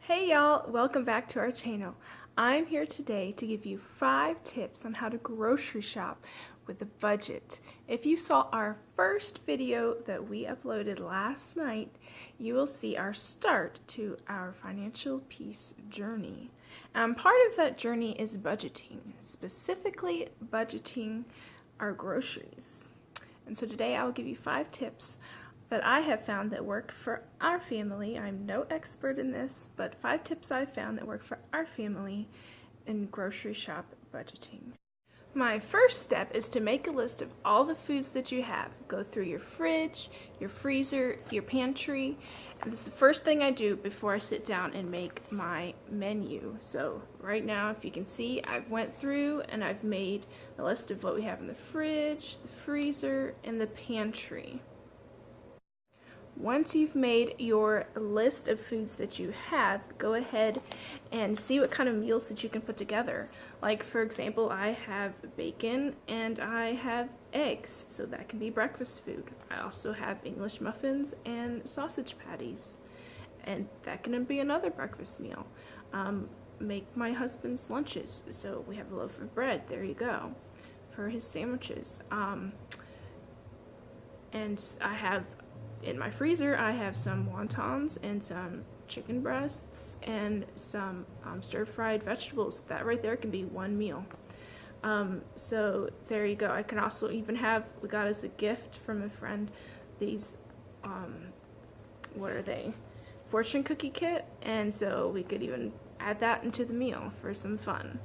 Hey y'all, welcome back to our channel. I'm here today to give you 5 tips on how to grocery shop with a budget. If you saw our first video that we uploaded last night, you will see our start to our financial peace journey. Part of that journey is budgeting, specifically budgeting our groceries. And so today I'll give you 5 tips that I have found that work for our family. I'm no expert in this, but 5 tips I've found that work for our family in grocery shop budgeting. My first step is to make a list of all the foods that you have. Go through your fridge, your freezer, your pantry. And this is the first thing I do before I sit down and make my menu. So right now, if you can see, I've went through and I've made a list of what we have in the fridge, the freezer, and the pantry. Once you've made your list of foods that you have, go ahead and see what kind of meals that you can put together. Like, for example, I have bacon and I have eggs, so that can be breakfast food. I also have English muffins and sausage patties, and that can be another breakfast meal. Make my husband's lunches, so we have a loaf of bread, there you go, for his sandwiches. And I have in my freezer, I have some wontons and some chicken breasts and some stir-fried vegetables. That right there can be one meal. So there you go. I can also even have, we got as a gift from a friend, these, what are they? Fortune cookie kit. And so we could even add that into the meal for some fun.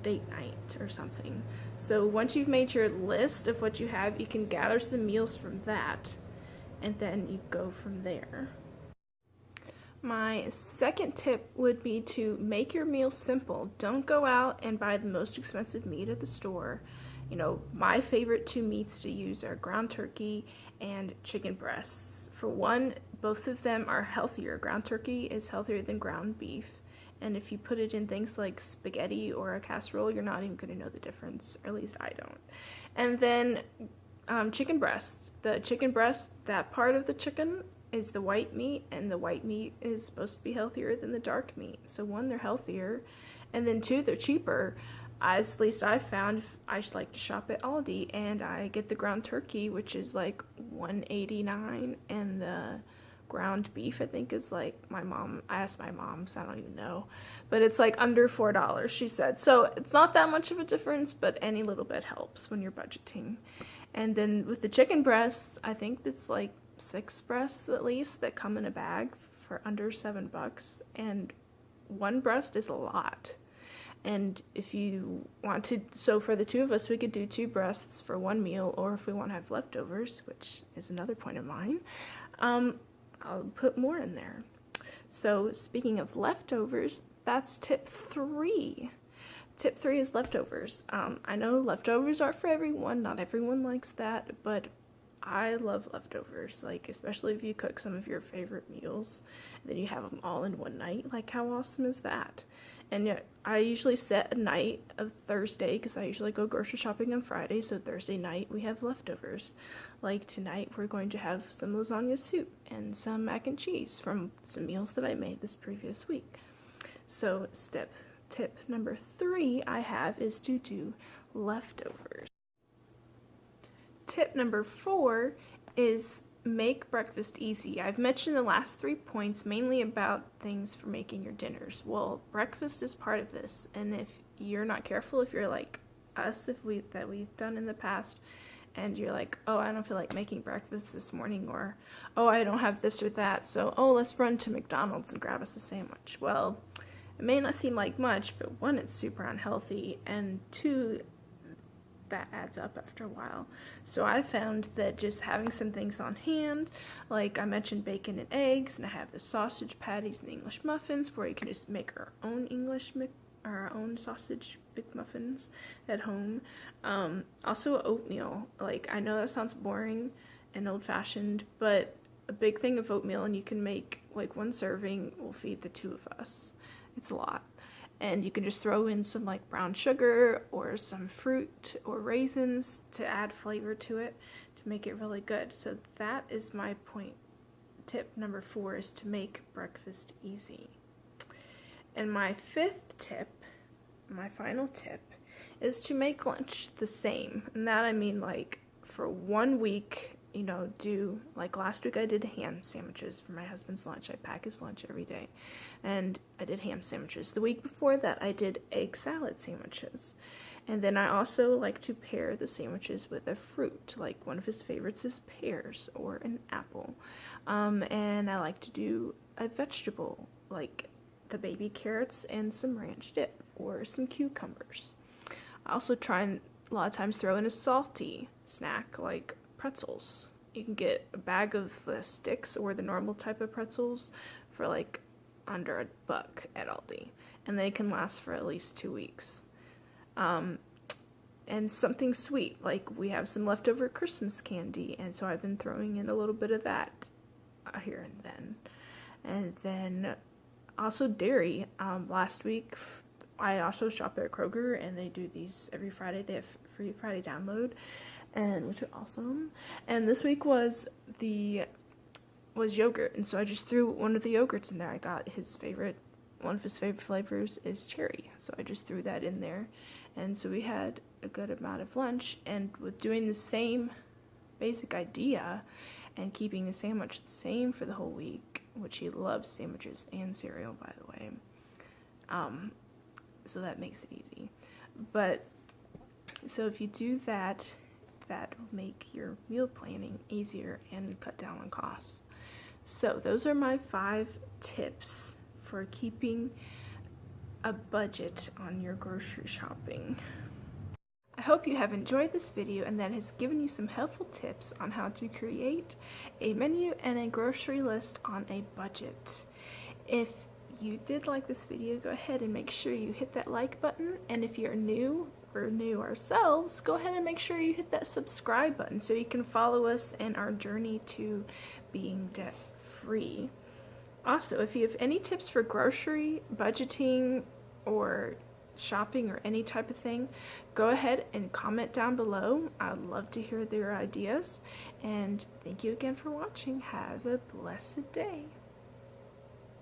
Date night or something. So once you've made your list of what you have, you can gather some meals from that, and then you go from there. My second tip would be to make your meals simple. Don't go out and buy the most expensive meat at the store. You know, my favorite 2 meats to use are ground turkey and chicken breasts. For one, both of them are healthier. Ground turkey is healthier than ground beef. And if you put it in things like spaghetti or a casserole, you're not even going to know the difference, or at least I don't. And then chicken breast. The chicken breast, that part of the chicken is the white meat, and the white meat is supposed to be healthier than the dark meat. So 1, they're healthier, and then 2, they're cheaper. At least I've found. I like to shop at Aldi, and I get the ground turkey, which is like $1.89, and the ground beef I think is like, I asked my mom, so I don't even know, but it's like under $4, she said. So it's not that much of a difference, but any little bit helps when you're budgeting. And then with the chicken breasts, I think it's like 6 breasts at least that come in a bag for under $7, and 1 breast is a lot. And if you want to, so for the 2 of us, we could do 2 breasts for 1 meal, or if we want to have leftovers, which is another point of mine, I'll put more in there. So speaking of leftovers, that's tip 3. Tip 3 is leftovers. I know leftovers aren't for everyone. Not everyone likes that, but I love leftovers. Like, especially if you cook some of your favorite meals, and then you have them all in one night. Like, how awesome is that? And yet, I usually set a night of Thursday, because I usually go grocery shopping on Friday, so Thursday night we have leftovers. Like tonight, we're going to have some lasagna soup and some mac and cheese from some meals that I made this previous week. So tip number 3 I have is to do leftovers. Tip number 4 is make breakfast easy. I've mentioned the last 3 points mainly about things for making your dinners. Well, breakfast is part of this, and if you're not careful, if you're like us, that we've done in the past, and you're like, oh, I don't feel like making breakfast this morning, or oh, I don't have this or that, so oh, let's run to McDonald's and grab us a sandwich. Well, it may not seem like much, but 1, it's super unhealthy, and 2, that adds up after a while. So I found that just having some things on hand, like I mentioned bacon and eggs, and I have the sausage patties and the English muffins, where you can just make our own our own sausage McMuffins at home. Also oatmeal. Like, I know that sounds boring and old-fashioned, but a big thing of oatmeal, and you can make like 1 serving will feed the 2 of us. It's a lot. And you can just throw in some like brown sugar or some fruit or raisins to add flavor to it to make it really good. So that is my point. Tip number 4 is to make breakfast easy. And my fifth tip, my final tip, is to make lunch the same. And that I mean, like, for 1 week, you know, do, like last week I did ham sandwiches for my husband's lunch. I pack his lunch every day. And I did ham sandwiches. The week before that, I did egg salad sandwiches. And then I also like to pair the sandwiches with a fruit. Like, one of his favorites is pears or an apple. And I like to do a vegetable, like the baby carrots and some ranch dip or some cucumbers. I also try and a lot of times throw in a salty snack like pretzels. You can get a bag of the sticks or the normal type of pretzels for like under $1 at Aldi, and they can last for at least 2 weeks. And something sweet, like we have some leftover Christmas candy, and so I've been throwing in a little bit of that here and then. And then also dairy. Last week I also shop at Kroger, and they do these every Friday. They have free Friday download, and which are awesome. And this week was yogurt, and so I just threw one of the yogurts in there. I got one of his favorite flavors is cherry, so I just threw that in there. And so we had a good amount of lunch, and with doing the same basic idea and keeping the sandwich the same for the whole week, which he loves sandwiches and cereal, by the way, so that makes it easy. But so if you do that, that will make your meal planning easier and cut down on costs. So those are my 5 tips for keeping a budget on your grocery shopping. I hope you have enjoyed this video and that has given you some helpful tips on how to create a menu and a grocery list on a budget. If you did like this video, go ahead and make sure you hit that like button, and if you're new or new ourselves, go ahead and make sure you hit that subscribe button so you can follow us in our journey to being debt free. Also, if you have any tips for grocery budgeting or shopping or any type of thing, go ahead and comment down below. I'd love to hear their ideas. And thank you again for watching. Have a blessed day.